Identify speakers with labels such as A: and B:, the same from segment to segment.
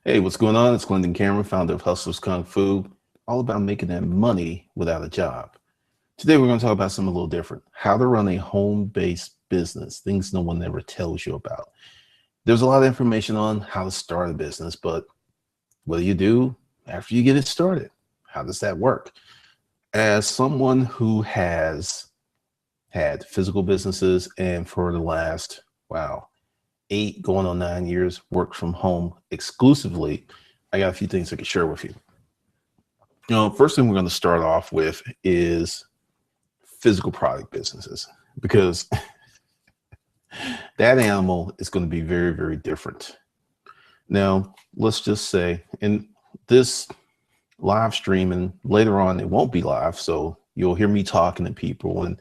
A: Hey, what's going on? It's Glendon Cameron, founder of Hustlers Kung Fu, all about making that money without a job. Today, we're going to talk about something a little different, how to run a home-based business, things no one ever tells you about. There's a lot of information on how to start a business, but what do you do after you get it started? How does that work? As someone who has had physical businesses and for the last, wow, 8 going on 9 years worked from home exclusively, I got a few things I can share with you. First thing we're going to start off with is physical product businesses, because that animal is going to be very, very different. Now, let's just say in this live stream, and later on it won't be live, so you'll hear me talking to people and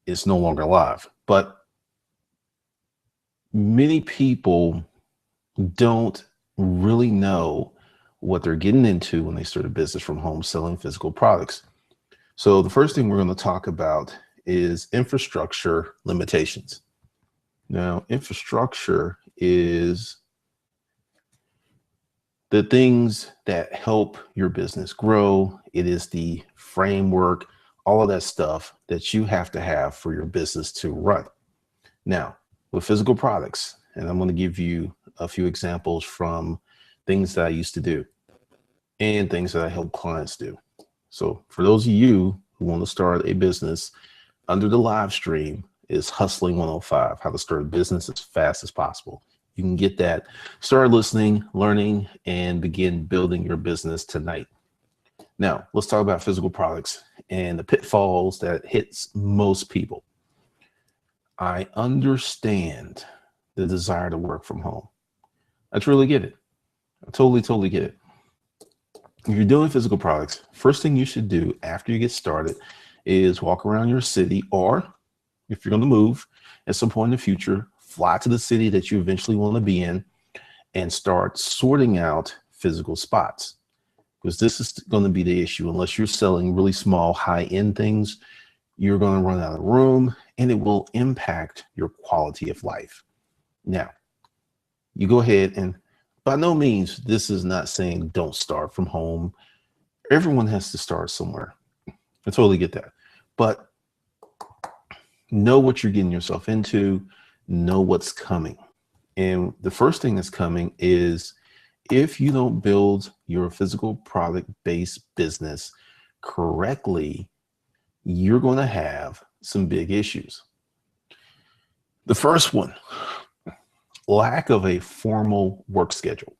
A: it's no longer live. But many people don't really know what they're getting into when they start a business from home selling physical products. So the first thing we're going to talk about is infrastructure limitations. Now, infrastructure is the things that help your business grow. It is the framework, all of that stuff that you have to have for your business to run. Now, with physical products, and I'm going to give you a few examples from things that I used to do and things that I help clients do. So for those of you who want to start a business, under the live stream is Hustling 105, how to start a business as fast as possible. You can get that, start listening, learning, and begin building your business tonight. Now, let's talk about physical products and the pitfalls that hits most people. I understand the desire to work from home. I truly get it. I totally get it. If you're doing physical products, first thing you should do after you get started is walk around your city, or if you're going to move at some point in the future, fly to the city that you eventually want to be in and start sorting out physical spots. Because this is going to be the issue. Unless you're selling really small, high-end things, you're going to run out of room and it will impact your quality of life. Now, you go ahead, and by no means, this is not saying don't start from home. Everyone has to start somewhere. I totally get that. But know what you're getting yourself into, know what's coming. And the first thing that's coming is, if you don't build your physical product-based business correctly, you're going to have some big issues. The first one, lack of a formal work schedule.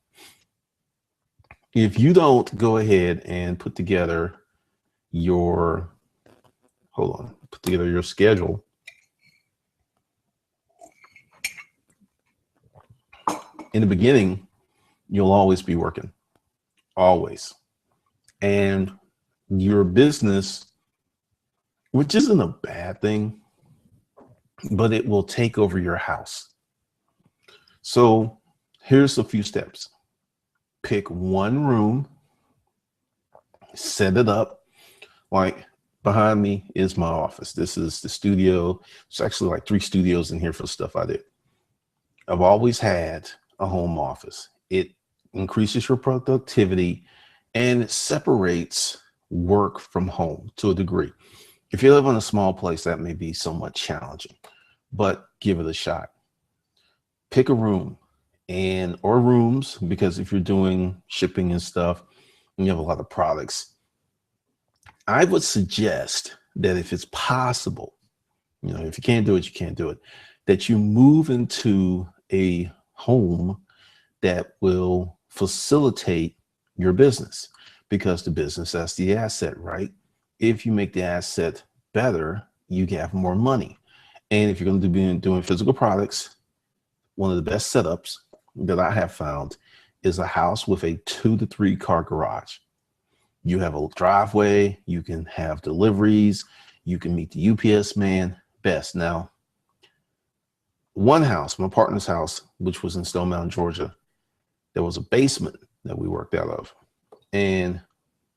A: If you don't go ahead and put together your, put together your schedule, in the beginning, you'll always be working, always. And your business, which isn't a bad thing, but it will take over your house. So here's a few steps. Pick one room, set it up. Like behind me is my office. This is the studio. It's actually like 3 studios in here for stuff I do. I've always had a home office. It increases your productivity and it separates work from home to a degree. If you live in a small place, that may be somewhat challenging, but give it a shot. Pick a room or rooms, because if you're doing shipping and stuff and you have a lot of products, I would suggest that if it's possible, if you can't do it, you can't do it, that you move into a home that will facilitate your business, because the business, that's the asset, right? If you make the asset better, you have more money. And if you're going to be doing physical products, one of the best setups that I have found is a house with a 2 to 3 car garage. You have a driveway, you can have deliveries, you can meet the UPS man, best. Now, one house, my partner's house, which was in Stone Mountain, Georgia, there was a basement that we worked out of.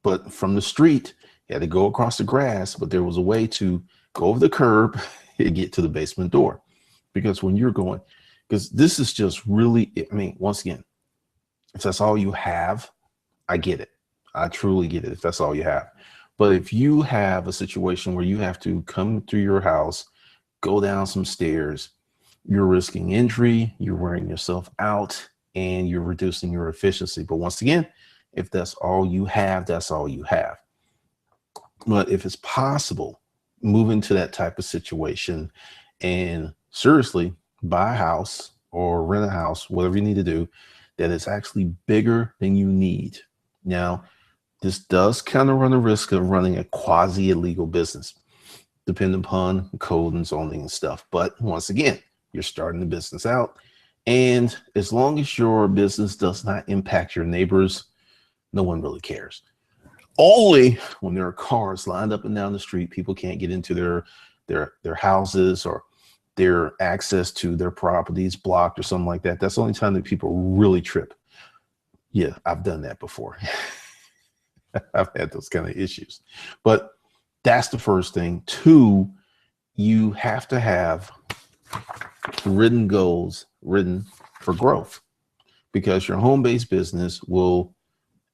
A: But from the street, you had to go across the grass, but there was a way to go over the curb and get to the basement door. Because when you're going, because this is just really, once again, If that's all you have, I get it. I truly get it if that's all you have. But if you have a situation where you have to come through your house, go down some stairs, you're risking injury, you're wearing yourself out, and you're reducing your efficiency. But once again, if that's all you have, that's all you have. But if it's possible, move into that type of situation and seriously buy a house or rent a house, whatever you need to do, that is actually bigger than you need. Now, this does kind of run a risk of running a quasi illegal business, depending upon code and zoning and stuff. But once again, you're starting the business out. And as long as your business does not impact your neighbors, no one really cares. Only when there are cars lined up and down the street, people can't get into their houses, or their access to their properties blocked or something like that. That's the only time that people really trip. Yeah, I've done that before. I've had those kind of issues. But that's the first thing. Two, you have to have written goals written for growth, because your home-based business will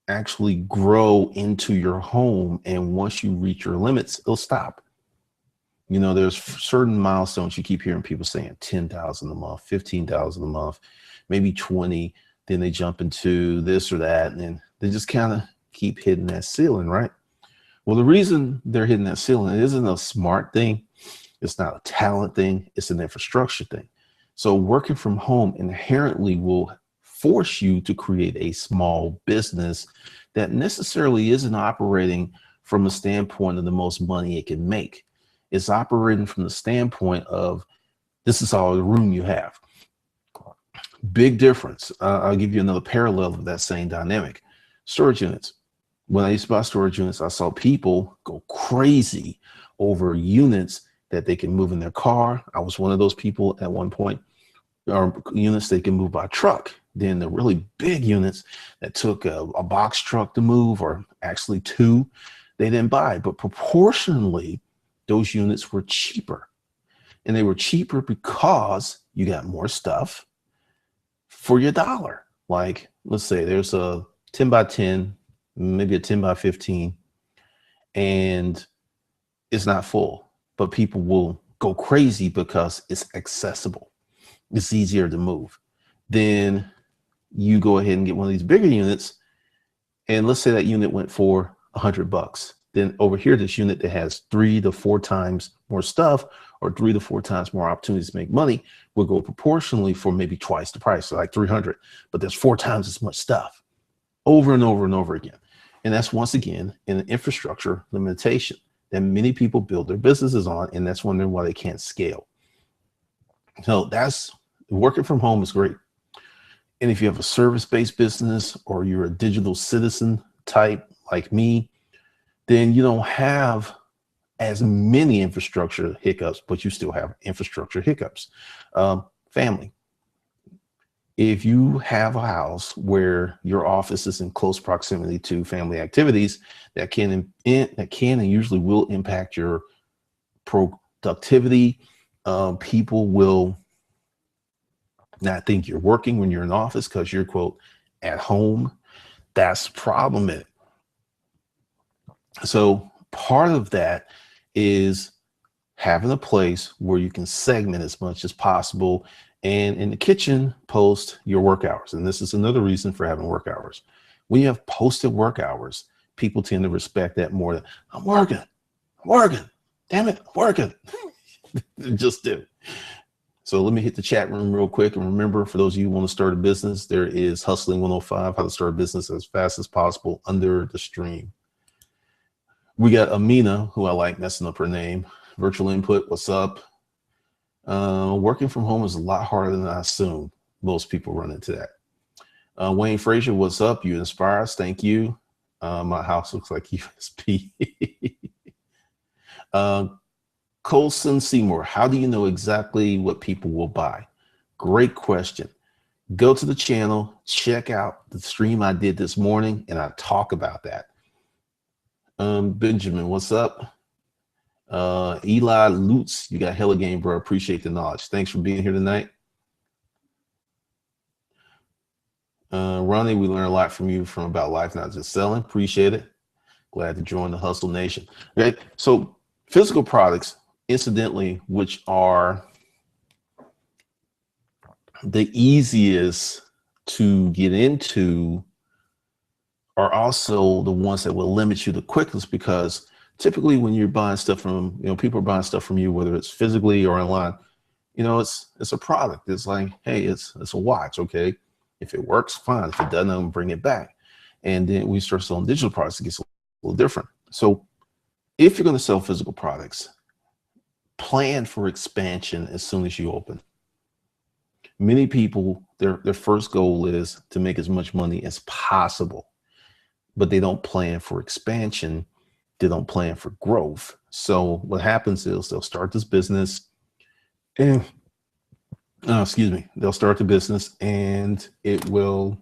A: actually grow into your home. And once you reach your limits, it'll stop. You know, there's certain milestones you keep hearing people saying 10,000 a month, 15,000 a month, maybe 20. Then they jump into this or that, and then they just kind of keep hitting that ceiling, right? Well, the reason they're hitting that ceiling, it isn't a smart thing. It's not a talent thing. It's an infrastructure thing. So working from home inherently will force you to create a small business that necessarily isn't operating from a standpoint of the most money it can make. It's operating from the standpoint of, this is all the room you have. Big difference. I'll give you another parallel of that same dynamic. Storage units. When I used to buy storage units, I saw people go crazy over units that they can move in their car. I was one of those people at one point, or units they can move by truck. Then the really big units that took a box truck to move, or actually two, they didn't buy. But proportionally, those units were cheaper. And they were cheaper because you got more stuff for your dollar. Like, let's say there's a 10 by 10, maybe a 10 by 15, and it's not full, but people will go crazy because it's accessible. It's easier to move. Then you go ahead and get one of these bigger units, and let's say that unit went for $100. Then over here, this unit that has 3 to 4 times more stuff, or 3 to 4 times more opportunities to make money, will go proportionally for maybe twice the price, so like 300, but there's 4 times as much stuff over and over and over again. And that's, once again, an infrastructure limitation that many people build their businesses on, and that's wondering why they can't scale. So that's, working from home is great. And if you have a service-based business, or you're a digital citizen type like me, then you don't have as many infrastructure hiccups, but you still have infrastructure hiccups. Family. If you have a house where your office is in close proximity to family activities, that can and usually will impact your productivity. People will not think you're working when you're in office because you're, quote, at home. That's problematic. So part of that is having a place where you can segment as much as possible, and in the kitchen, post your work hours. And this is another reason for having work hours. When you have posted work hours, people tend to respect that more than, I'm working, damn it, I'm working. Just do. So let me hit the chat room real quick. And remember, for those of you who want to start a business, there is Hustling 105, how to start a business as fast as possible, under the stream. We got Amina, who I like messing up her name. Virtual Input, what's up? Working from home is a lot harder than I assume. Most people run into that. Wayne Frazier, what's up? You inspire us. Thank you. My house looks like USB. Colson Seymour, how do you know exactly what people will buy? Great question. Go to the channel, check out the stream I did this morning, and I talk about that. Benjamin, what's up? Eli Lutz, you got hella game, bro. Appreciate the knowledge. Thanks for being here tonight. Ronnie, we learned a lot from you from about life, not just selling. Appreciate it. Glad to join the Hustle Nation. Okay, so physical products, incidentally, which are the easiest to get into, are also the ones that will limit you the quickest, because typically when you're buying stuff from, people are buying stuff from you, whether it's physically or online, it's a product. It's like, hey, it's a watch. Okay. If it works, fine. If it doesn't, I'm gonna bring it back. And then we start selling digital products, it gets a little different. So if you're going to sell physical products, plan for expansion as soon as you open. Many people, their first goal is to make as much money as possible, but they don't plan for expansion. They don't plan for growth. So what happens is they'll start this business and they'll start the business and it will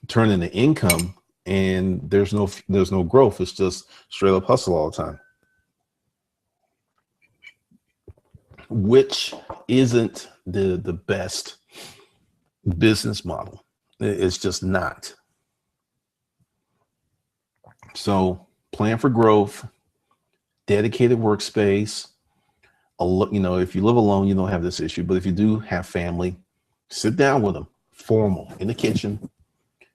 A: turn into income, and there's no growth. It's just straight up hustle all the time, which isn't the best business model. It's just not. So plan for growth, dedicated workspace. If you live alone, you don't have this issue, but if you do have family, sit down with them, formal, in the kitchen.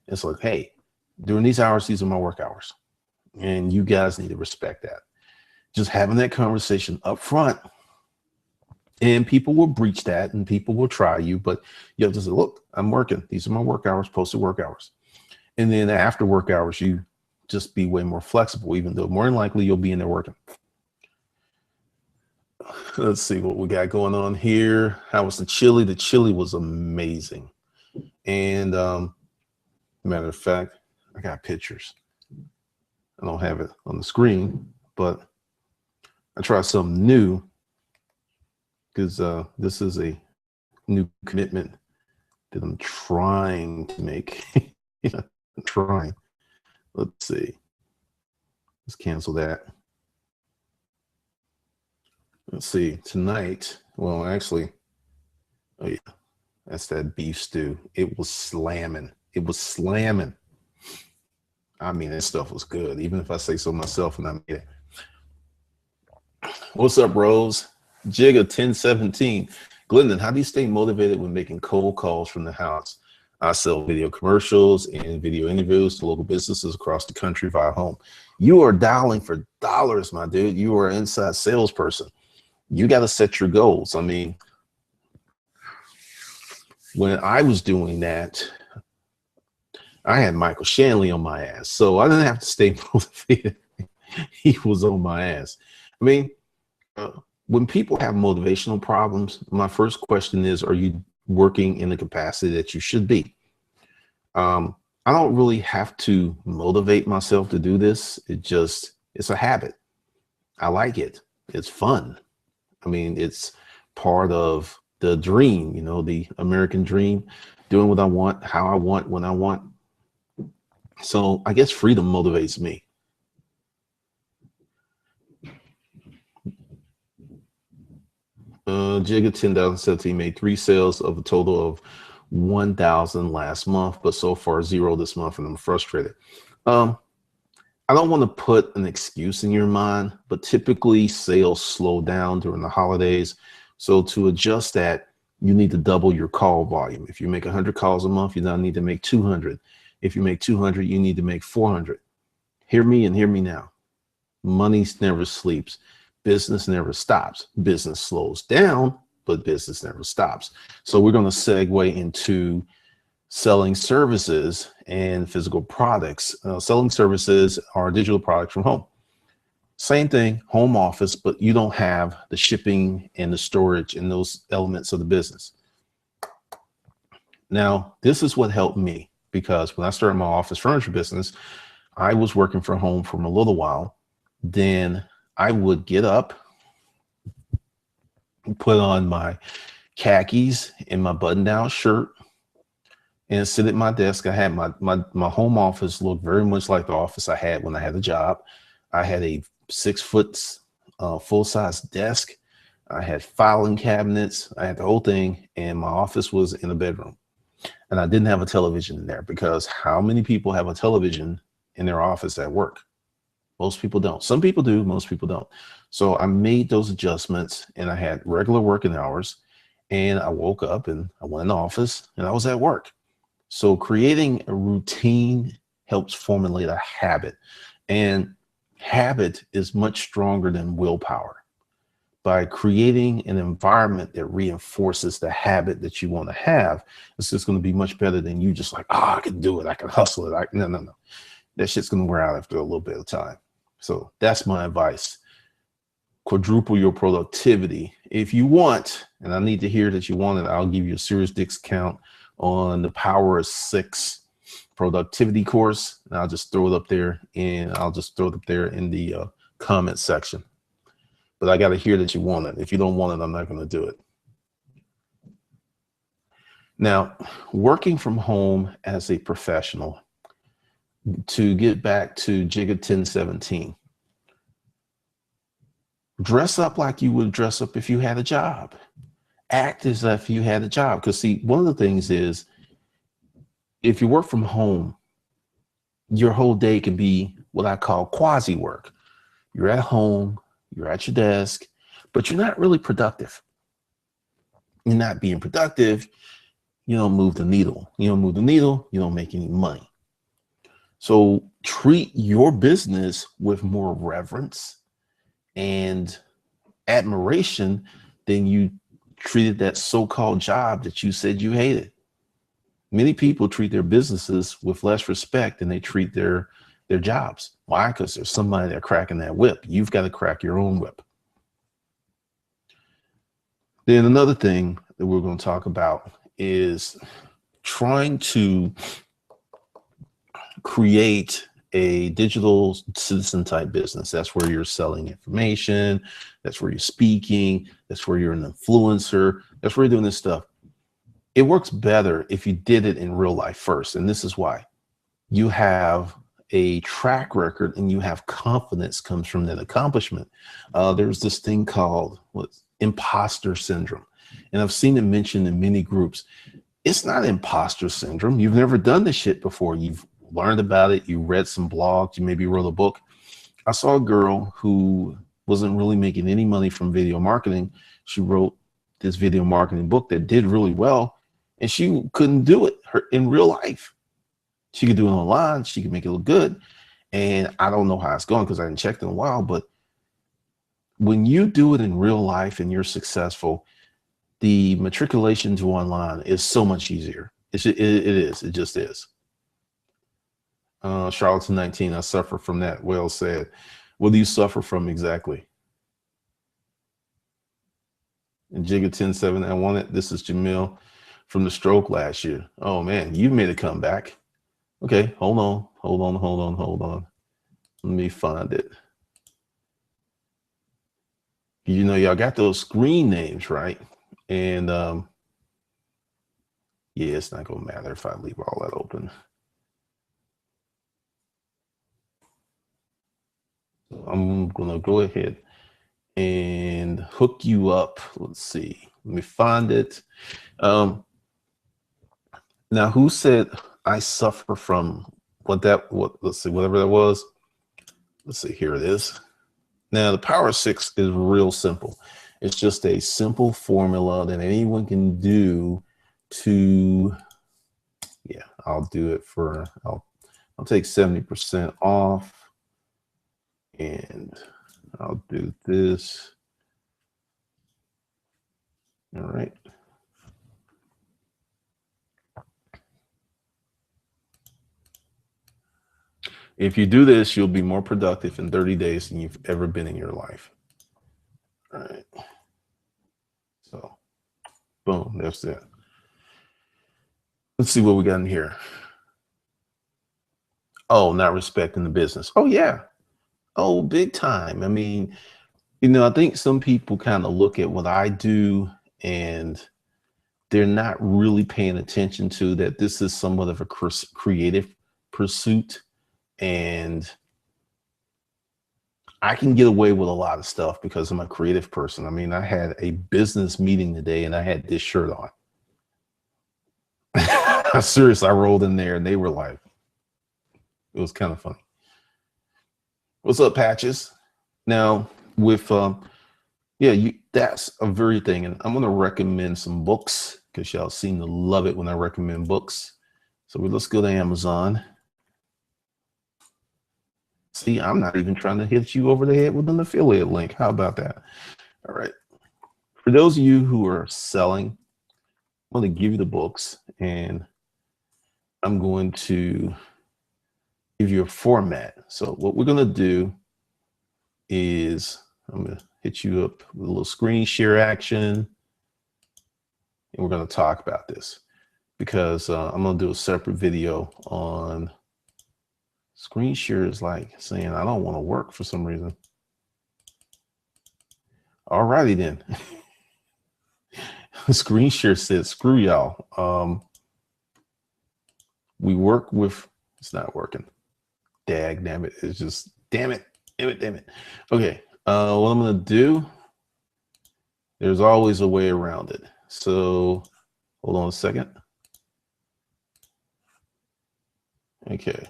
A: It's like, hey, during these hours, these are my work hours, and you guys need to respect that. Just having that conversation up front, and people will breach that and people will try you, but you have to say, look, I'm working. These are my work hours, posted work hours. And then after work hours, you just be way more flexible, even though more than likely you'll be in there working. Let's see what we got going on here. How was the chili? The chili was amazing. And matter of fact, I got pictures. I don't have it on the screen, but I tried something new, because this is a new commitment that I'm trying to make. I'm trying. Let's see. Let's cancel that. Let's see. Tonight, well, actually, oh yeah, that's that beef stew. It was slamming. It was slamming. I mean, this stuff was good, even if I say so myself and I made it. What's up, Rose? Jigga 1017. Glendon, how do you stay motivated when making cold calls from the house? I sell video commercials and video interviews to local businesses across the country via home. You are dialing for dollars, my dude. You are an inside salesperson. You got to set your goals. I mean, when I was doing that, I had Michael Shanley on my ass, so I didn't have to stay motivated. He was on my ass. I mean, when people have motivational problems, my first question is, are you working in the capacity that you should be? I don't really have to motivate myself to do this. It's a habit. I like it. It's fun. I mean, it's part of the dream, the American dream, doing what I want, how I want, when I want. So I guess freedom motivates me. Jigga 10,017 made 3 sales of a total of 1,000 last month, but so far 0 this month, and I'm frustrated. I don't want to put an excuse in your mind, but typically sales slow down during the holidays. So to adjust that, you need to double your call volume. If you make 100 calls a month, you now need to make 200. If you make 200, you need to make 400. Hear me and hear me now. Money never sleeps. Business never stops. Business slows down, but business never stops. So we're going to segue into selling services and physical products. Selling services are digital products from home. Same thing, home office, but you don't have the shipping and the storage and those elements of the business. Now, this is what helped me, because when I started my office furniture business, I was working from home for a little while. Then I would get up, put on my khakis and my button-down shirt, and sit at my desk. I had my home office looked very much like the office I had when I had a job. I had a 6-foot full-size desk. I had filing cabinets. I had the whole thing, and my office was in a bedroom. and I didn't have a television in there, because how many people have a television in their office at work? Most people don't. Some people do, most people don't. So I made those adjustments, and I had regular working hours, and I woke up and I went in the office and I was at work. So creating a routine helps formulate a habit, and habit is much stronger than willpower. By creating an environment that reinforces the habit that you want to have, it's just going to be much better than you just like, I can do it, I can hustle it. No, no, no. That shit's going to wear out after a little bit of time. So that's my advice. Quadruple your productivity if you want, and I need to hear that you want it. I'll give you a serious discount on the Power of Six productivity course, and I'll just throw it up there, and I'll just throw it up there in the comment section. But I got to hear that you want it. If you don't want it, I'm not going to do it. Now, working from home as a professional, to get back to Jigga 1017, dress up like you would dress up if you had a job. Act as if you had a job. Because see, one of the things is, if you work from home, your whole day can be what I call quasi work. You're at home, you're at your desk, but you're not really productive. You're not being productive. You don't move the needle. You don't move the needle, you don't make any money. So treat your business with more reverence and admiration than you treated that so-called job that you said you hated. Many people treat their businesses with less respect than they treat their jobs. Why? Because there's somebody that's cracking that whip. You've got to crack your own whip. Then another thing that we're going to talk about is trying to create a digital citizen type business. That's where you're selling information. That's where you're speaking. That's where you're an influencer. That's where you're doing this stuff. It works better if you did it in real life first. And this is why. You have a track record and you have confidence comes from that accomplishment. There's this thing called imposter syndrome. And I've seen it mentioned in many groups. It's not imposter syndrome. You've never done this shit before. You've learned about it. You read some blogs. You maybe wrote a book. I saw a girl who wasn't really making any money from video marketing. She wrote this video marketing book that did really well, and she couldn't do it in real life. She could do it online. She could make it look good. And I don't know how it's going because I haven't checked in a while, but when you do it in real life and you're successful, the matriculation to online is so much easier. It just is. Charlatan 19, I suffer from that. Well said. What do you suffer from exactly? And Jigga 10-7, I want it. This is Jamil from the stroke last year. Oh man, you made a comeback. Okay, hold on. Let me find it. You know, y'all got those screen names, right? And yeah, it's not gonna matter if I leave all that open. So I'm gonna go ahead and hook you up. Let's see. Let me find it. Now, who said I suffer from let's see, whatever that was. Let's see, here it is. Now, the Power of Six is real simple. It's just a simple formula that anyone can do to, yeah, I'll do it for, I'll take 70% off, and I'll do this. All right. If you do this, you'll be more productive in 30 days than you've ever been in your life. All right. So, boom, that's it. Let's see what we got in here. Oh, not respecting the business. Oh, yeah. Oh, big time. I mean, you know, I think some people kind of look at what I do and they're not really paying attention to that this is somewhat of a creative pursuit. And I can get away with a lot of stuff because I'm a creative person. I mean, I had a business meeting today and I had this shirt on. Seriously, I rolled in there and they were like, it was kind of funny. What's up, Patches? Now, with yeah, that's a very thing, and I'm gonna recommend some books because y'all seem to love it when I recommend books. So let's go to Amazon. See, I'm not even trying to hit you over the head with an affiliate link. How about that? All right. For those of you who are selling, I'm going to give you the books, and I'm going to give you a format. So what we're going to do is I'm going to hit you up with a little screen share action, and we're going to talk about this because I'm going to do a separate video on screen share. Is like saying I don't want to work for some reason. All righty then. Screen share said, screw y'all. We work with, it's not working. Dag, damn it. It's just, damn it. Okay. What I'm going to do, there's always a way around it. So hold on a second. Okay.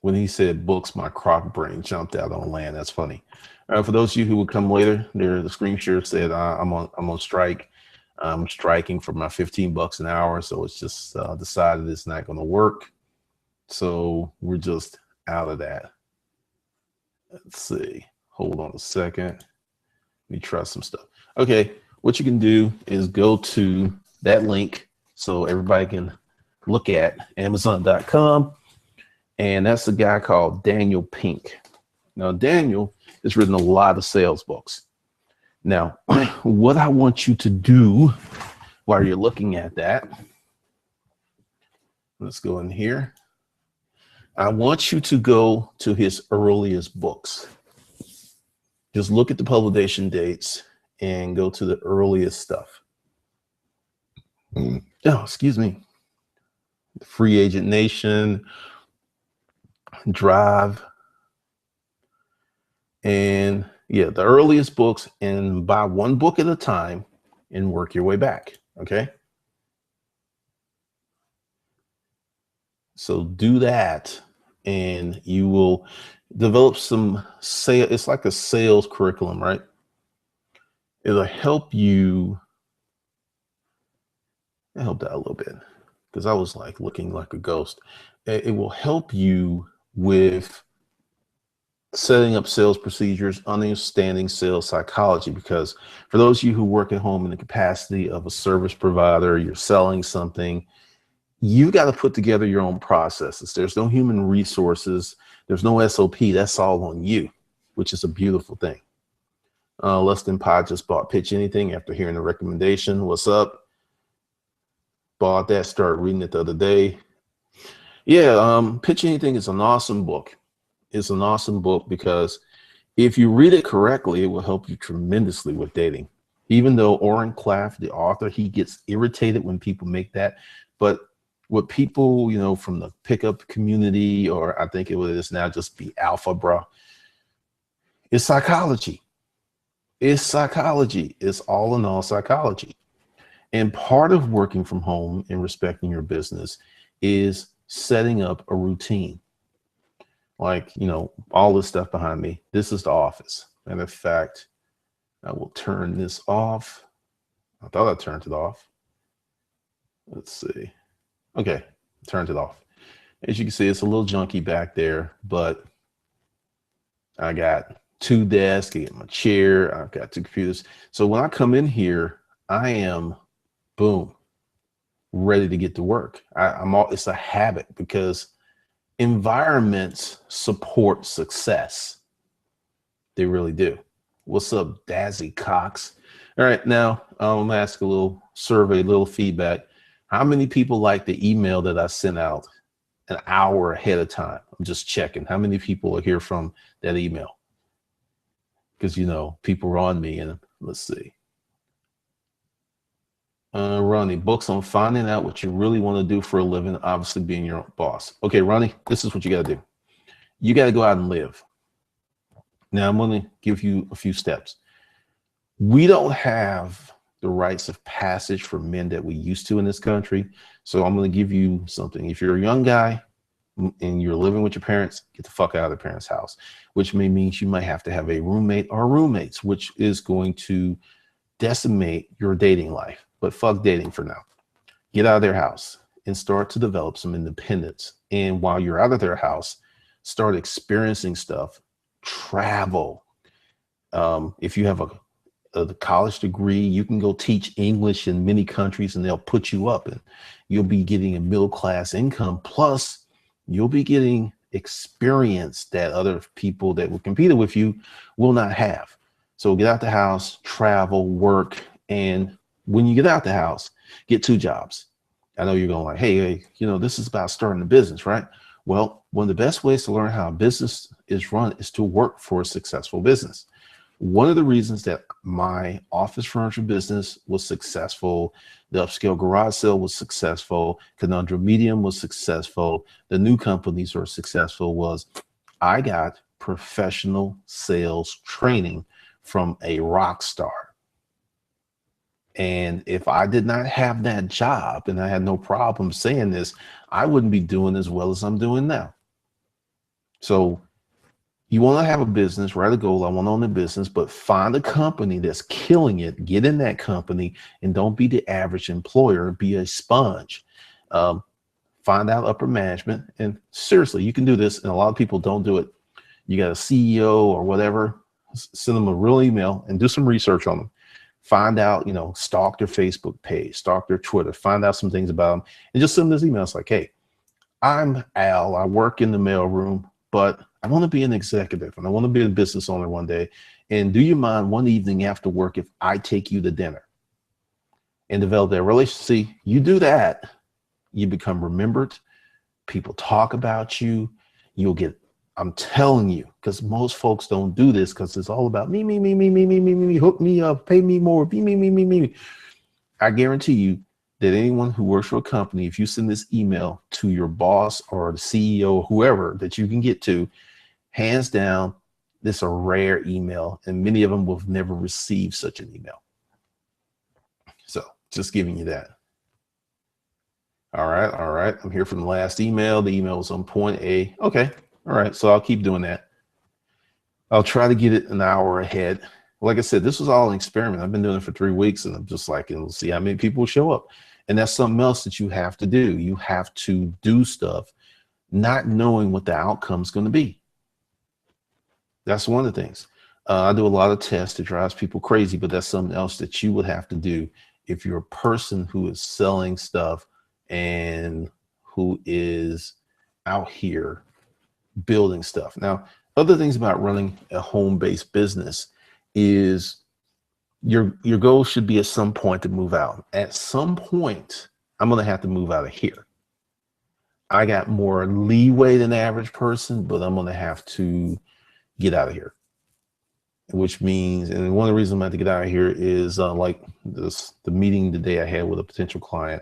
A: When he said books, my croc brain jumped out on land. That's funny. For those of you who will come later, the screen share said I'm on strike. I'm striking for my $15 an hour, so it's just decided it's not going to work. So we're just out of that. Let's see. Hold on a second. Let me try some stuff. Okay, what you can do is go to that link so everybody can look at Amazon.com. And that's a guy called Daniel Pink. Now, Daniel has written a lot of sales books. Now, what I want you to do while you're looking at that, let's go in here. I want you to go to his earliest books. Just look at the publication dates and go to the earliest stuff. Oh, excuse me. Free Agent Nation, Drive, and yeah, the earliest books, and buy one book at a time and work your way back. Okay. So do that and you will develop some sale. It's like a sales curriculum, right? It'll help you. It helped out a little bit because I was like looking like a ghost. It will help you with setting up sales procedures, understanding sales psychology, because for those of you who work at home in the capacity of a service provider, you're selling something, you've got to put together your own processes. There's no human resources. There's no SOP. That's all on you, which is a beautiful thing. Less Than Pod just bought Pitch Anything after hearing the recommendation. What's up? Bought that, started reading it the other day. Yeah, Pitch Anything is an awesome book. It's an awesome book because if you read it correctly, it will help you tremendously with dating. Even though Oren Klaff, the author, he gets irritated when people make that. But what people, you know, from the pickup community, or I think it is now just be alpha, bro, it's psychology. It's psychology. It's all in all psychology. And part of working from home and respecting your business is setting up a routine. Like, you know, all this stuff behind me, this is the office. Matter of fact, I will turn this off. I thought I turned it off. Let's see. Okay, turned it off. As you can see, it's a little junky back there, but I got 2 desks, I got my chair, I've got 2 computers. So when I come in here, I am, boom, ready to get to work. It's a habit because environments support success. They really do. What's up, Dazzy Cox? All right, now I'm gonna ask a little survey, a little feedback. How many people like the email that I sent out an hour ahead of time? I'm just checking. How many people are here from that email? Because, you know, people are on me, and let's see. Ronnie, books on finding out what you really want to do for a living, obviously being your own boss. Okay, Ronnie, this is what you got to do. You got to go out and live. Now, I'm going to give you a few steps. We don't have the rites of passage for men that we used to in this country. So I'm going to give you something. If you're a young guy and you're living with your parents, get the fuck out of the parents' house, which means you might have to have a roommate or roommates, which is going to decimate your dating life. But fuck dating for now. Get out of their house and start to develop some independence. And while you're out of their house, start experiencing stuff, travel. If you have a college degree, you can go teach English in many countries and they'll put you up and you'll be getting a middle-class income. Plus you'll be getting experience that other people that will compete with you will not have. So get out the house, travel, work. And when you get out the house, get 2 jobs. I know you're going like, hey, you know, this is about starting a business, right? Well, one of the best ways to learn how a business is run is to work for a successful business. One of the reasons that my office furniture business was successful, the Upscale Garage Sale was successful, Conundrum Medium was successful, the new companies were successful, was I got professional sales training from a rock star. And if I did not have that job, and I had no problem saying this, I wouldn't be doing as well as I'm doing now. So you want to have a business, write a goal, I want to own a business, but find a company that's killing it, get in that company, and don't be the average employer, be a sponge. Find out upper management, and seriously, you can do this, and a lot of people don't do it. You got a CEO or whatever, send them a real email and do some research on them. Find out, you know, stalk their Facebook page, stalk their Twitter, find out some things about them, and just send them this email. It's like, hey, I'm Al, I work in the mailroom, but I want to be an executive and I want to be a business owner one day. And do you mind one evening after work if I take you to dinner? And develop that relationship. See, you do that, you become remembered. People talk about you. You'll get, I'm telling you, because most folks don't do this because it's all about me, hook me up, pay me more, me. I guarantee you that anyone who works for a company, if you send this email to your boss or the CEO or whoever that you can get to, hands down, this is a rare email, and many of them will never receive such an email. So just giving you that. All right. I'm here from the last email. The email was on point A. Okay. All right. So I'll keep doing that. I'll try to get it an hour ahead. Like I said, this was all an experiment. I've been doing it for 3 weeks, and I'm just like, we'll see how many people show up. And that's something else that you have to do. You have to do stuff not knowing what the outcome is going to be. That's one of the things. I do a lot of tests that drives people crazy, but that's something else that you would have to do if you're a person who is selling stuff and who is out here building stuff. Now, other things about running a home-based business is your goal should be at some point to move out. At some point, I'm going to have to move out of here. I got more leeway than the average person, but I'm going to have to get out of here, which means, and one of the reasons I'm going to have to get out of here is like the meeting today I had with a potential client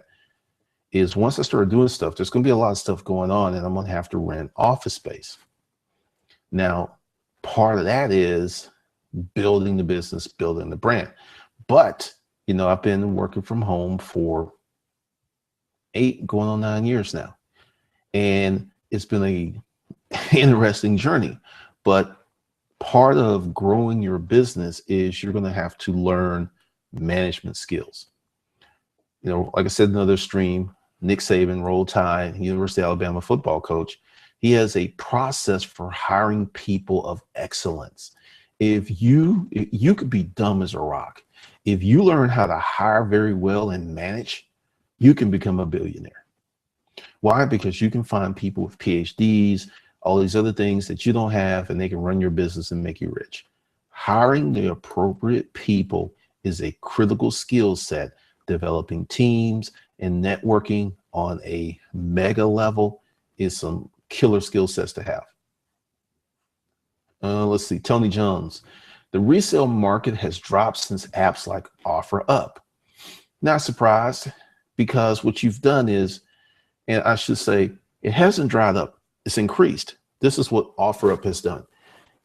A: is once I start doing stuff, there's going to be a lot of stuff going on and I'm going to have to rent office space. Now, part of that is building the business, building the brand. But, you know, I've been working from home for 8 going on 9 years now. And it's been a interesting journey. But part of growing your business is you're going to have to learn management skills. You know, like I said in another stream, Nick Saban, Roll Tide, University of Alabama football coach, he has a process for hiring people of excellence. If you could be dumb as a rock. If you learn how to hire very well and manage, you can become a billionaire. Why? Because you can find people with PhDs, all these other things that you don't have, and they can run your business and make you rich. Hiring the appropriate people is a critical skill set. Developing teams and networking on a mega level is some killer skill sets to have. Let's see, Tony Jones. The resale market has dropped since apps like OfferUp. Not surprised, because what you've done is, and I should say, it hasn't dried up, it's increased. This is what OfferUp has done.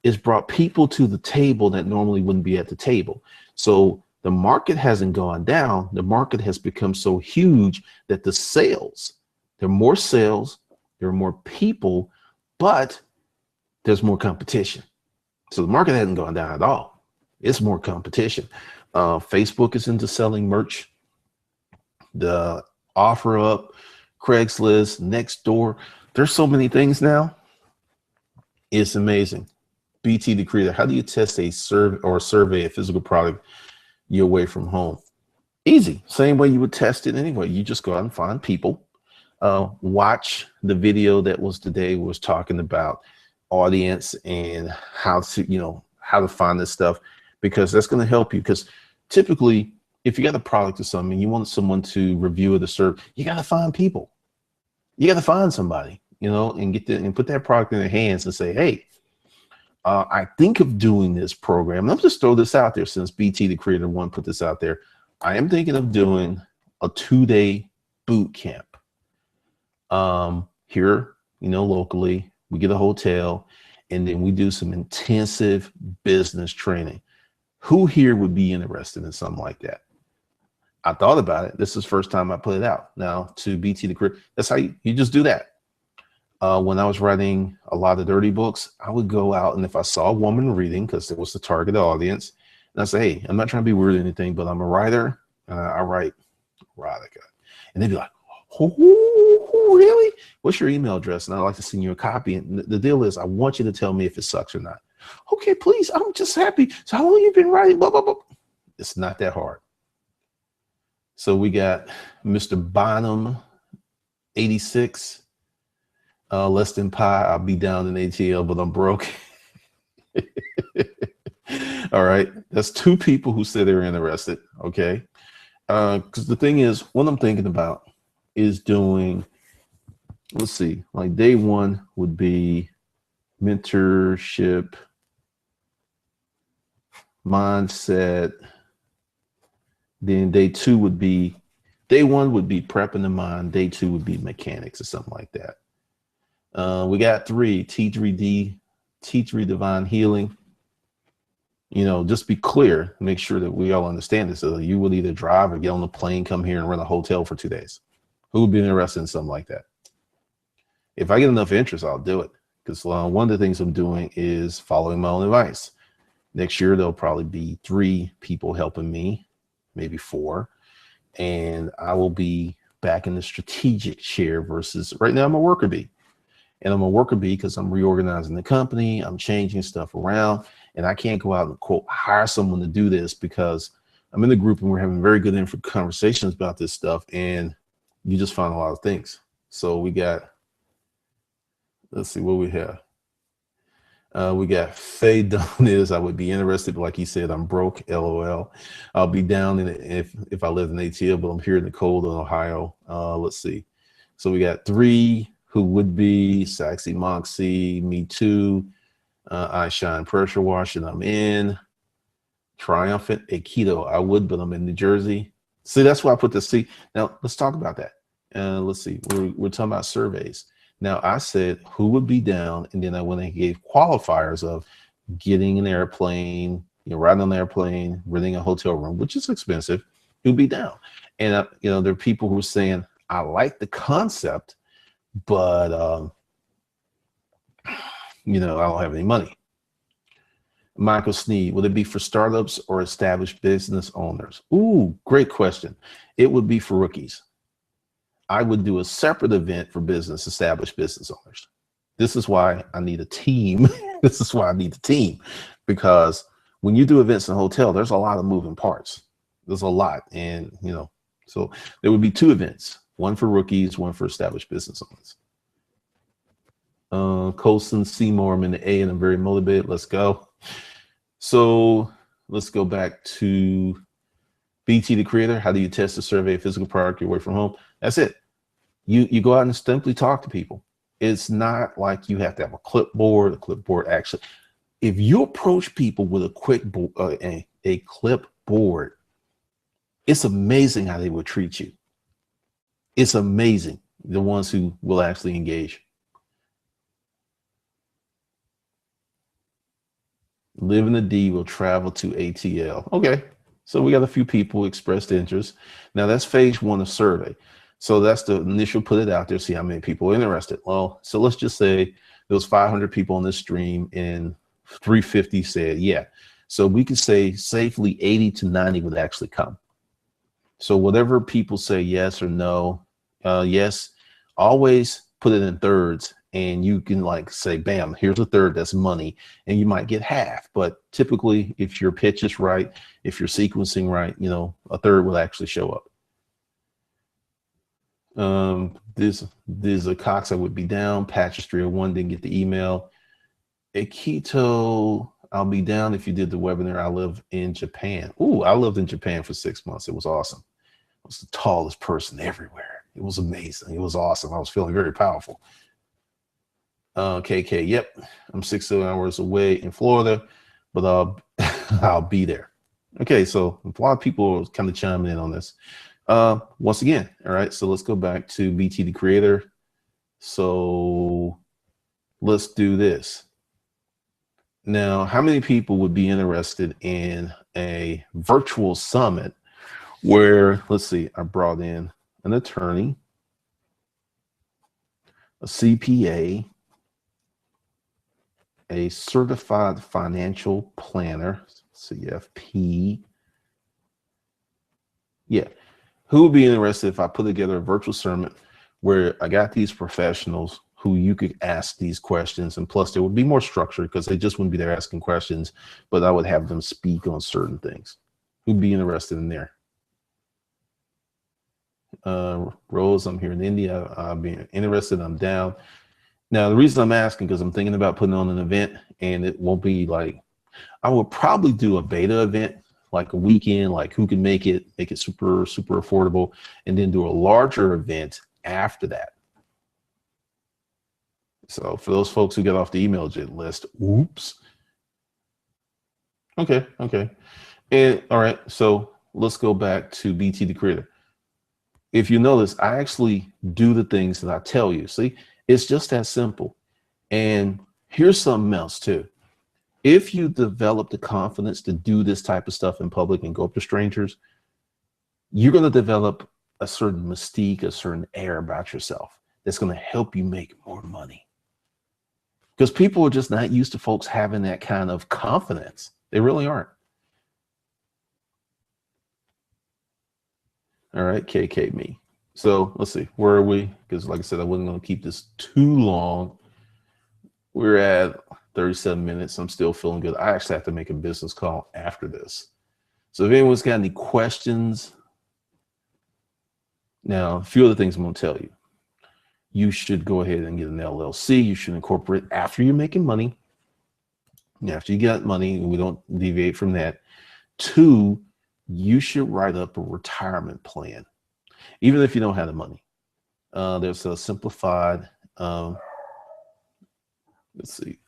A: It's brought people to the table that normally wouldn't be at the table. So The market hasn't gone down. The market has become so huge that the sales, there are more sales, there are more people, but there's more competition. So the market hasn't gone down at all. It's more competition. Facebook is into selling merch. The OfferUp, Craigslist, Nextdoor. There's so many things now. It's amazing. BT the Creator. How do you test a survey a physical product you're away from home? Easy. Same way you would test it anyway. You just go out and find people. Watch the video that was today was talking about audience and how to find this stuff, because that's going to help you. Because typically, if you got a product or something, you want someone to review it or serve, you got to find people. You got to find somebody, and put that product in their hands and say, hey, I think of doing this program. Let me just throw this out there, since BT the Creator One put this out there. I am thinking of doing a 2-day boot camp here, locally. We get a hotel, and then we do some intensive business training. Who here would be interested in something like that? I thought about it. This is the first time I put it out. Now, to BT the Creator, that's how you just do that. When I was writing a lot of dirty books, I would go out, and if I saw a woman reading, because it was the target audience, and I say, hey, I'm not trying to be weird or anything, but I'm a writer. I write erotica. And they'd be like, oh, really? What's your email address? And I'd like to send you a copy. And the deal is, I want you to tell me if it sucks or not. Okay, please. I'm just happy. So how long you been writing? Blah, blah, blah. It's not that hard. So we got Mr. Bonham, 86. Less than pi. I'll be down in ATL, but I'm broke. All right. That's 2 people who said they were interested. Okay. Because the thing is, what I'm thinking about is doing, let's see, like day 1 would be mentorship, mindset. Then day 2 would be, day 1 would be prepping the mind. Day 2 would be mechanics or something like that. We got 3, T3D, T3 divine healing. Just be clear, make sure that we all understand this. So you will either drive or get on the plane, come here and rent a hotel for 2 days. Who would be interested in something like that? If I get enough interest, I'll do it. Because one of the things I'm doing is following my own advice. Next year, there'll probably be 3 people helping me, maybe 4. And I will be back in the strategic chair versus right now I'm a worker bee. And I'm a worker bee because I'm reorganizing the company. I'm changing stuff around, and I can't go out and quote hire someone to do this, because I'm in the group and we're having very good conversations about this stuff, and you just find a lot of things. So we got, let's see what we have. We got Faye Dunn is, I would be interested, but like he said, I'm broke, LOL. I'll be down in if I live in ATL, but I'm here in the cold in Ohio. Let's see. So we got 3 who would be Saxy Moxie, Me Too, I Shine Pressure Wash, and I'm in. Triumphant Aikido, I would, but I'm in New Jersey. See, that's why I put this. See, now let's talk about that. Let's see, we're talking about surveys. Now I said who would be down, and then I went and gave qualifiers of getting an airplane, riding on an airplane, renting a hotel room, which is expensive, who'd be down. And there are people who are saying, I like the concept, but I don't have any money. Michael Sneed, would it be for startups or established business owners? Ooh, great question. It would be for rookies. I would do a separate event for established business owners. This is why I need a team. This is why I need a team, because when you do events in a hotel, there's a lot of moving parts. There's a lot. And, so there would be 2 events, one for rookies, one for established business owners. Colson Seymour, I'm in the A and I'm very motivated. Let's go. So let's go back to BT the Creator. How do you test a survey of physical product you're away from home? That's it. You go out and simply talk to people. It's not like you have to have a clipboard. Actually, if you approach people with a clipboard, it's amazing how they will treat you. It's amazing, the ones who will actually engage. Live in the D will travel to ATL. Okay, So we got a few people expressed interest. Now that's phase one of survey. So that's the initial put it out there, see how many people are interested. Well, so let's just say there was 500 people on this stream and 350 said, yeah. So we could say safely 80 to 90 would actually come. So whatever people say yes or no, yes, always put it in thirds, and you can like say, bam, here's a third, that's money, and you might get half. But typically, if your pitch is right, if you're sequencing right, you know, a third will actually show up. There's a Cox, I would be down. Patches 301 didn't get the email. Akito, I'll be down if you did the webinar. I live in Japan. Ooh, I lived in Japan for 6 months. It was awesome. I was the tallest person everywhere. It was amazing. It was awesome. I was feeling very powerful. KK, yep, I'm 6 hours away in Florida, but I'll be there. Okay, so a lot of people are kind of chiming in on this. Once again, all right, so let's go back to BT the Creator. So let's do this. Now, how many people would be interested in a virtual summit where, let's see, I brought in an attorney, a CPA, a certified financial planner, CFP. Yeah. Who would be interested if I put together a virtual summit where I got these professionals who you could ask these questions, and plus there would be more structure because they just wouldn't be there asking questions, but I would have them speak on certain things. Who'd be interested in there? Rose, I'm here in India. I'll be interested. I'm down. Now, the reason I'm asking, because I'm thinking about putting on an event, and it won't be like, I will probably do a beta event, like a weekend, like who can make it super, super affordable, and then do a larger event after that. So for those folks who get off the email list, oops. Okay. And all right, so let's go back to BT the Creator. If you notice, I actually do the things that I tell you. See, it's just that simple. And here's something else too. If you develop the confidence to do this type of stuff in public and go up to strangers, you're going to develop a certain mystique, a certain air about yourself that's going to help you make more money. Because people are just not used to folks having that kind of confidence. They really aren't. All right, KK me. So let's see, where are we? Because like I said, I wasn't going to keep this too long. We're at 37 minutes. I'm still feeling good. I actually have to make a business call after this. So if anyone's got any questions, now a few other things I'm going to tell you. You should go ahead and get an LLC. You should incorporate after you're making money. After you get money, and we don't deviate from that. 2, you should write up a retirement plan, even if you don't have the money. There's a simplified, let's see,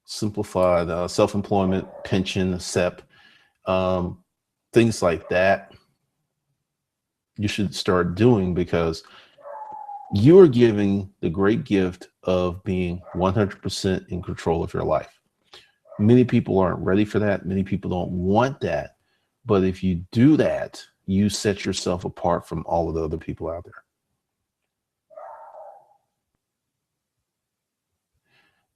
A: simplified self-employment, pension, SEP, things like that. You should start doing, because you are giving the great gift of being 100% in control of your life. Many people aren't ready for that. Many people don't want that. But if you do that, you set yourself apart from all of the other people out there.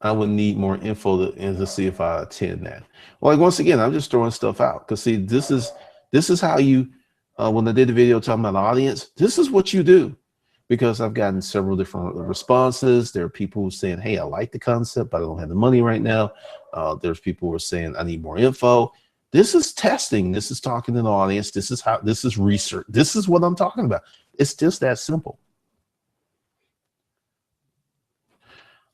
A: I would need more info to see if I attend that. Well, like, once again, I'm just throwing stuff out, because see, this is how you, when I did the video talking about the audience, this is what you do. Because I've gotten several different responses. There are people who are saying, hey, I like the concept, but I don't have the money right now. There's people who are saying, I need more info. This is testing. This is talking to the audience. This is research. This is what I'm talking about. It's just that simple.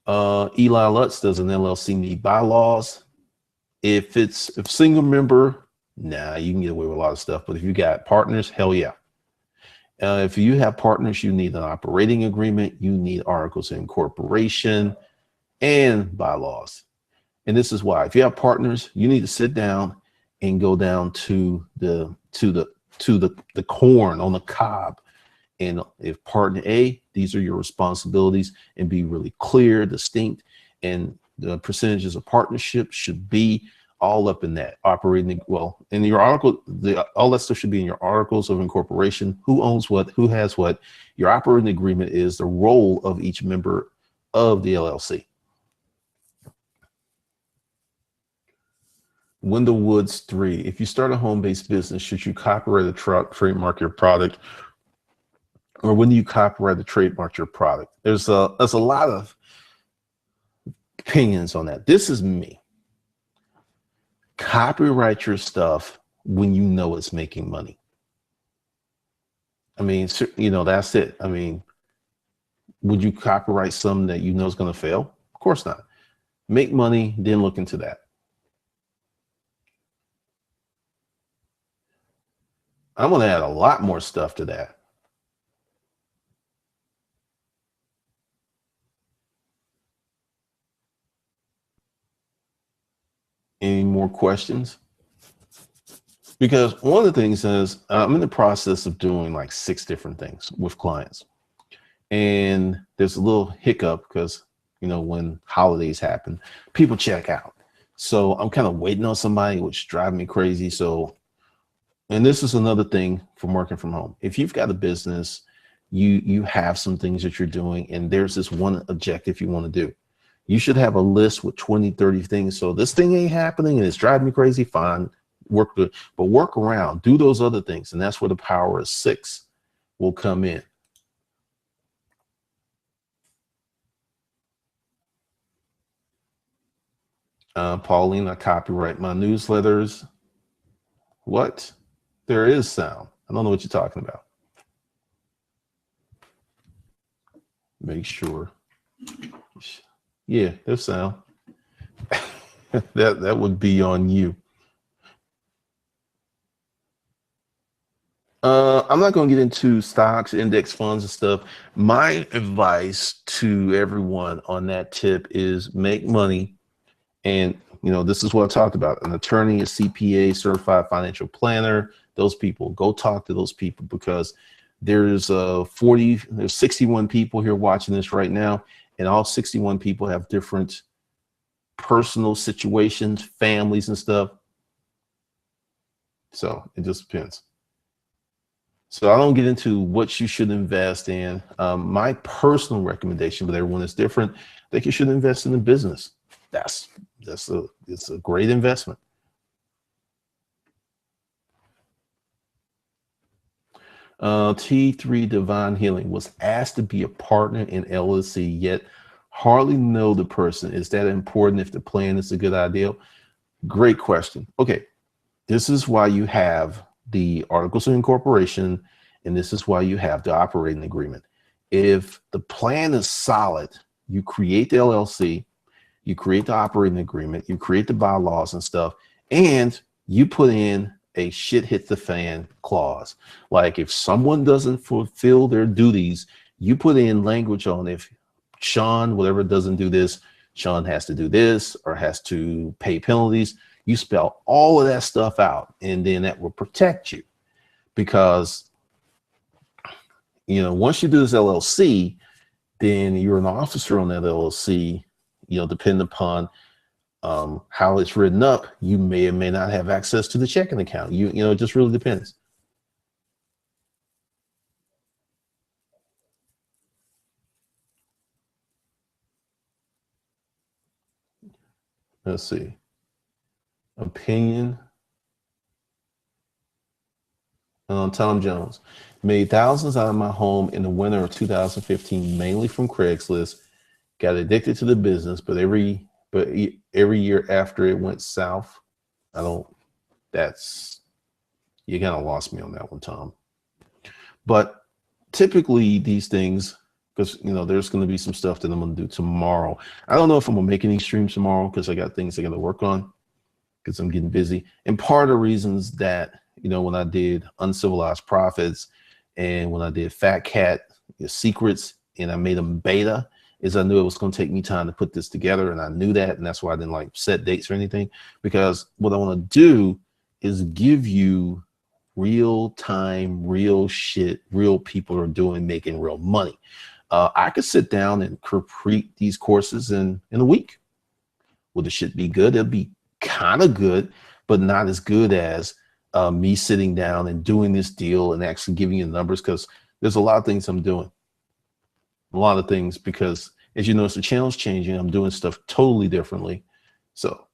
A: Eli Lutz, does an LLC need bylaws? If single member, nah, you can get away with a lot of stuff. But if you got partners, hell yeah. If you have partners, you need an operating agreement, you need articles of incorporation and bylaws. And this is why. If you have partners, you need to sit down and go down to the corn on the cob. And if partner A, these are your responsibilities, and be really clear, distinct, and the percentages of partnership should be all up in that operating. Well, in your article, all that stuff should be in your articles of incorporation. Who owns what? Who has what? Your operating agreement is the role of each member of the LLC. Wendell Woods 3. If you start a home-based business, should you copyright or trademark your product? Or when do you copyright or trademark your product? There's a lot of opinions on that. This is me. Copyright your stuff when you know it's making money. I mean, you know, that's it. I mean, would you copyright something that you know is going to fail? Of course not. Make money, then look into that. I'm going to add a lot more stuff to that. Any more questions? Because one of the things is I'm in the process of doing like 6 different things with clients. And there's a little hiccup because, you know, when holidays happen, people check out. So I'm kind of waiting on somebody, which drives me crazy. So, and this is another thing from working from home. If you've got a business, you have some things that you're doing, and there's this one objective you want to do. You should have a list with 20, 30 things. So this thing ain't happening and it's driving me crazy. Fine, work good, but work around, do those other things. And that's where the power of 6 will come in. Pauline, I copyright my newsletters. What? There is sound. I don't know what you're talking about. Make sure. Yeah, there's sound. that would be on you. I'm not going to get into stocks, index funds and stuff. My advice to everyone on that tip is make money. And, you know, this is what I talked about. An attorney, a CPA, certified financial planner, those people, go talk to those people, because there's 61 people here watching this right now. And all 61 people have different personal situations, families and stuff. So it just depends. So I don't get into what you should invest in. My personal recommendation, but everyone is different, I think you should invest in a business. It's a great investment. T3 Divine Healing was asked to be a partner in LLC, yet hardly know the person. Is that important if the plan is a good idea? Great question. Okay, this is why you have the articles of incorporation, and this is why you have the operating agreement. If the plan is solid, you create the LLC, you create the operating agreement, you create the bylaws and stuff, and you put in a shit hit the fan clause. Like if someone doesn't fulfill their duties, you put in language on if Sean, whatever, doesn't do this, Sean has to do this or has to pay penalties. You spell all of that stuff out, and then that will protect you, because, you know, once you do this LLC, then you're an officer on that LLC. You know, depending upon how it's written up, you may or may not have access to the checking account. You know, it just really depends. Let's see. Opinion. Tom Jones made thousands out of my home in the winter of 2015, mainly from Craigslist. Got addicted to the business, but every year after it went south, you kind of lost me on that one, Tom. But typically these things, because, you know, there's going to be some stuff that I'm going to do tomorrow. I don't know if I'm going to make any streams tomorrow, because I got things I got to work on, because I'm getting busy. And part of the reasons that, you know, when I did Uncivilized Profits and when I did Fat Cat Secrets and I made them beta, is I knew it was going to take me time to put this together, and I knew that, and that's why I didn't like set dates or anything, because what I want to do is give you real time, real shit, real people are doing, making real money. I could sit down and create these courses in a week. Will the shit be good? It'll be kind of good, but not as good as me sitting down and doing this deal and actually giving you the numbers, because there's a lot of things I'm doing. A lot of things, because as you notice, the channel's changing. I'm doing stuff totally differently. So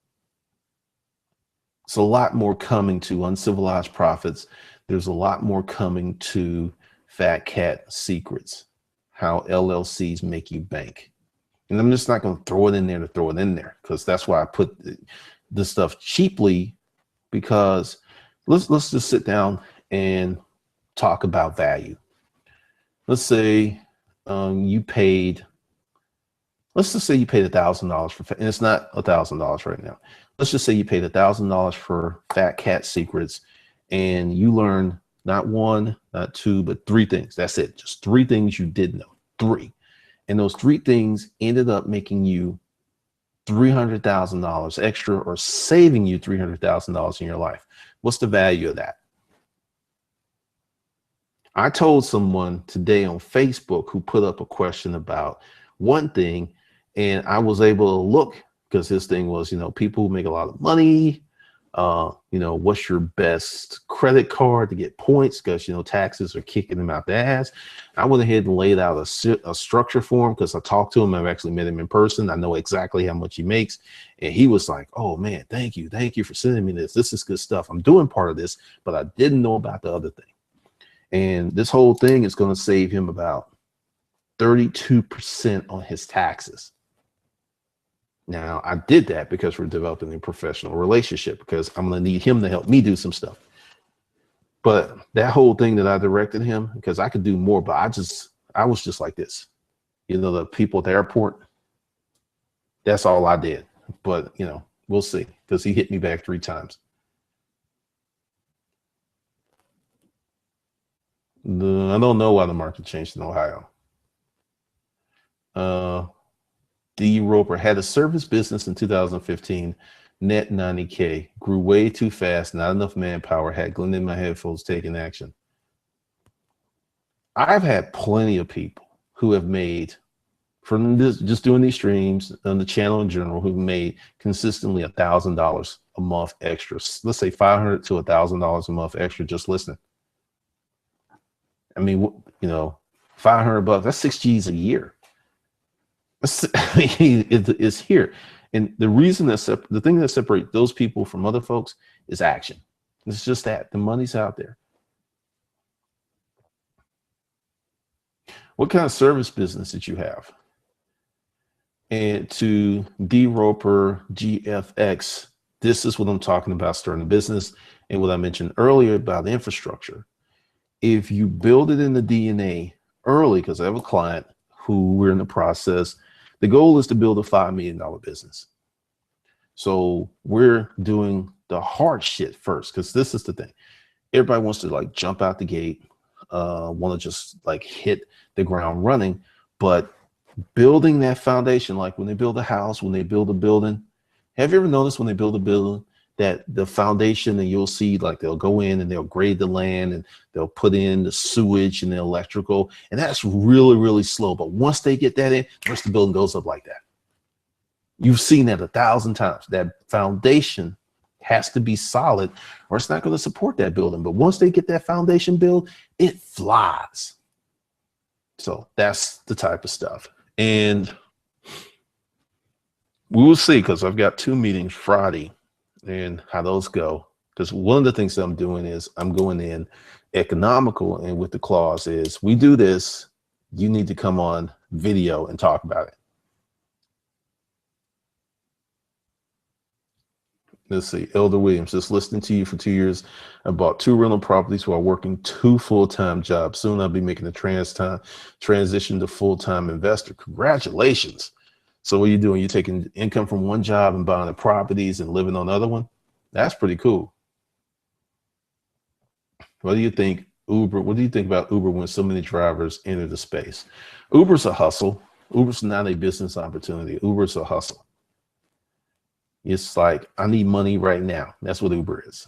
A: it's a lot more coming to Uncivilized Profits. There's a lot more coming to Fat Cat Secrets, how LLCs make you bank. And I'm just not going to throw it in there to throw it in there, because that's why I put this stuff cheaply, because let's just sit down and talk about value. Let's say you paid, let's just say you paid $1,000 for, and it's not $1,000 right now. Let's just say you paid $1,000 for Fat Cat Secrets, and you learned not one, not two, but 3 things. That's it. Just 3 things you didn't know. 3. And those 3 things ended up making you $300,000 extra, or saving you $300,000 in your life. What's the value of that? I told someone today on Facebook who put up a question about one thing, and I was able to look, because his thing was, you know, people who make a lot of money, you know, what's your best credit card to get points, because, you know, taxes are kicking them out the ass. I went ahead and laid out a structure for him, because I talked to him. I've actually met him in person. I know exactly how much he makes. And he was like, oh man, thank you for sending me this. This is good stuff. I'm doing part of this, but I didn't know about the other thing. And this whole thing is going to save him about 32% on his taxes. Now, I did that because we're developing a professional relationship, because I'm going to need him to help me do some stuff. But that whole thing that I directed him, because I could do more, but I was just like this. You know, the people at the airport, that's all I did. But, you know, we'll see, because he hit me back 3 times. I don't know why the market changed in Ohio. D. Roper had a service business in 2015, net 90K, grew way too fast, not enough manpower, had Glenn in my headphones taking action. I've had plenty of people who have made, from this, just doing these streams on the channel in general, who've made consistently $1,000 a month extra. Let's say $500 to $1,000 a month extra just listening. I mean, you know, $500, that's 6 G's a year. It's here. And the reason the thing that separates those people from other folks is action. It's just that the money's out there. What kind of service business did you have? And to D. Roper GFX, this is what I'm talking about, starting a business, and what I mentioned earlier about the infrastructure. If you build it in the DNA early, because I have a client who we're in the process, the goal is to build a $5 million business. So we're doing the hard shit first, because this is the thing. Everybody wants to like jump out the gate, want to just like hit the ground running, but building that foundation, like when they build a house, when they build a building, have you ever noticed when they build a building that the foundation, and you'll see like they'll go in and they'll grade the land and they'll put in the sewage and the electrical, and that's really, really slow. But once they get that in, the rest of the building goes up like that. You've seen that 1,000 times. That foundation has to be solid, or it's not going to support that building. But once they get that foundation built, it flies. So that's the type of stuff. And we will see, because I've got 2 meetings Friday and how those go. Because one of the things that I'm doing is I'm going in economical, and with the clause is, we do this, you need to come on video and talk about it. Let's see, Elder Williams, just listening to you for 2 years. I bought 2 rental properties while working 2 full-time jobs. Soon I'll be making a transition to full-time investor. Congratulations. So what are you doing? You're taking income from one job and buying the properties and living on the other one? That's pretty cool. What do you think Uber, what do you think about Uber when so many drivers enter the space? Uber's a hustle. Uber's not a business opportunity. Uber's a hustle. It's like, I need money right now. That's what Uber is.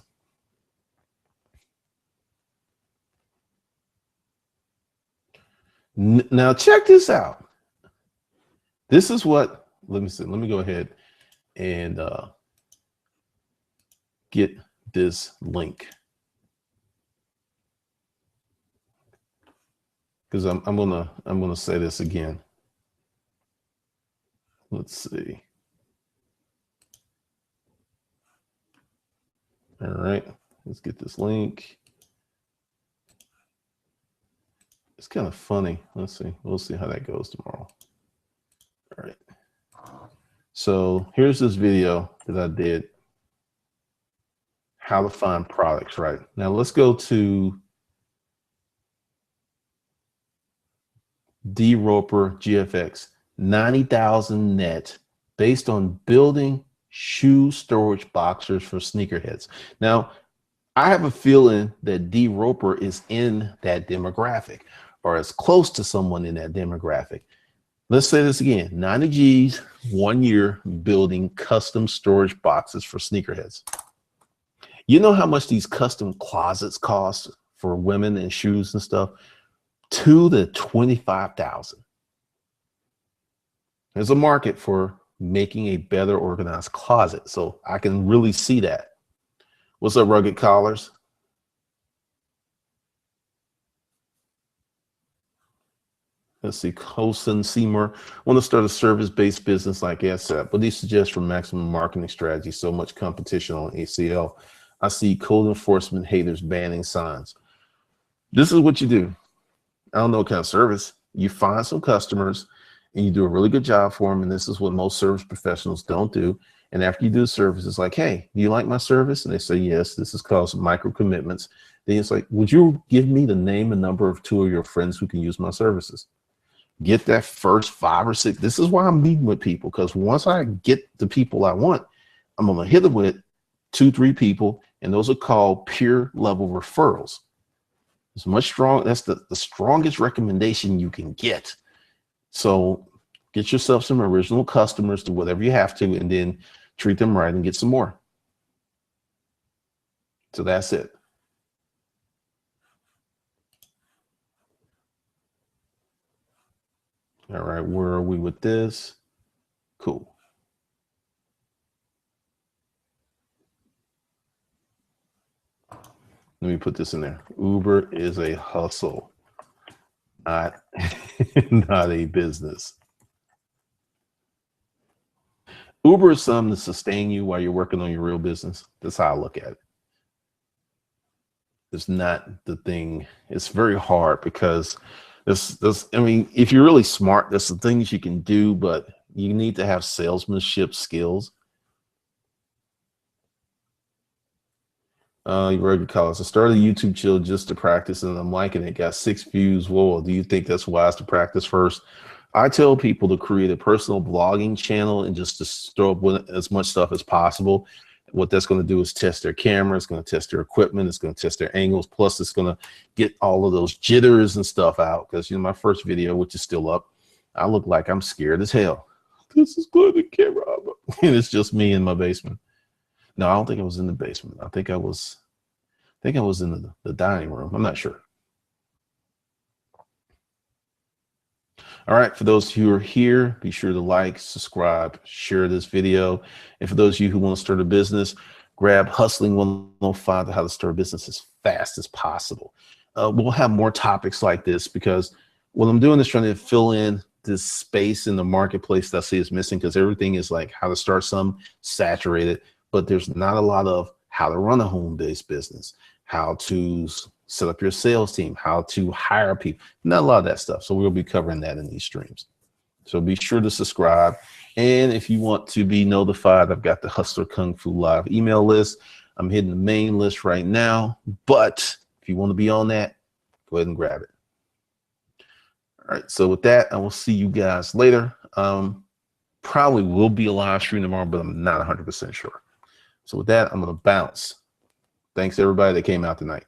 A: Now check this out. This is what, let me see, let me go ahead and get this link. Because I'm gonna say this again. Let's see. All right, let's get this link. It's kind of funny. Let's see. We'll see how that goes tomorrow. All right. So here's this video that I did. How to find products, right? Now let's go to D. Roper GFX, 90,000 net based on building shoe storage boxers for sneakerheads. Now, I have a feeling that D. Roper is in that demographic or as close to someone in that demographic. Let's say this again, 90 G's, 1 year building custom storage boxes for sneakerheads. You know how much these custom closets cost for women and shoes and stuff? $2,000 to $25,000. There's a market for making a better organized closet. So I can really see that. What's up, Rugged Collars? Let's see, Colson Seymour. Want to start a service-based business like ASAP. What do you suggest for maximum marketing strategy? So much competition on ACL. I see code enforcement haters banning signs. This is what you do. I don't know what kind of service. You find some customers and you do a really good job for them. And this is what most service professionals don't do. And after you do the service, it's like, hey, do you like my service? And they say, yes, this is called micro commitments. Then it's like, would you give me the name and number of 2 of your friends who can use my services? Get that first 5 or 6. This is why I'm meeting with people, because once I get the people I want, I'm going to hit them with 2, 3 people. And those are called peer level referrals. It's much strong. That's the strongest recommendation you can get. So get yourself some original customers, do whatever you have to, and then treat them right and get some more. So that's it. All right, where are we with this? Cool. Let me put this in there. Uber is a hustle, not, not a business. Uber is something to sustain you while you're working on your real business. That's how I look at it. It's not the thing. It's very hard because I mean, if you're really smart, there's some things you can do, but you need to have salesmanship skills. You ready to call us? I started a YouTube channel just to practice and I'm liking it. Got 6 views. Whoa, do you think that's wise to practice first? I tell people to create a personal blogging channel and just to throw up with as much stuff as possible. What that's going to do is test their camera. It's going to test their equipment. It's going to test their angles. Plus, it's going to get all of those jitters and stuff out. Because, you know, my first video, which is still up, I look like I'm scared as hell. This is good, the camera. And it's just me in my basement. No, I don't think I was in the basement. I think I was in the dining room. I'm not sure. All right, for those who are here, be sure to like, subscribe, share this video. And for those of you who want to start a business, grab Hustling 105 to how to start a business as fast as possible. We'll have more topics like this because what I'm doing is trying to fill in this space in the marketplace that I see is missing, because everything is like how to start some saturated, but there's not a lot of how to run a home-based business, how to set up your sales team, how to hire people, not a lot of that stuff. So we'll be covering that in these streams. So be sure to subscribe. And if you want to be notified, I've got the Hustler Kung Fu Live email list. I'm hitting the main list right now, but if you want to be on that, go ahead and grab it. All right, so with that, I will see you guys later. Probably will be a live stream tomorrow, but I'm not 100% sure. So with that, I'm going to bounce. Thanks everybody that came out tonight.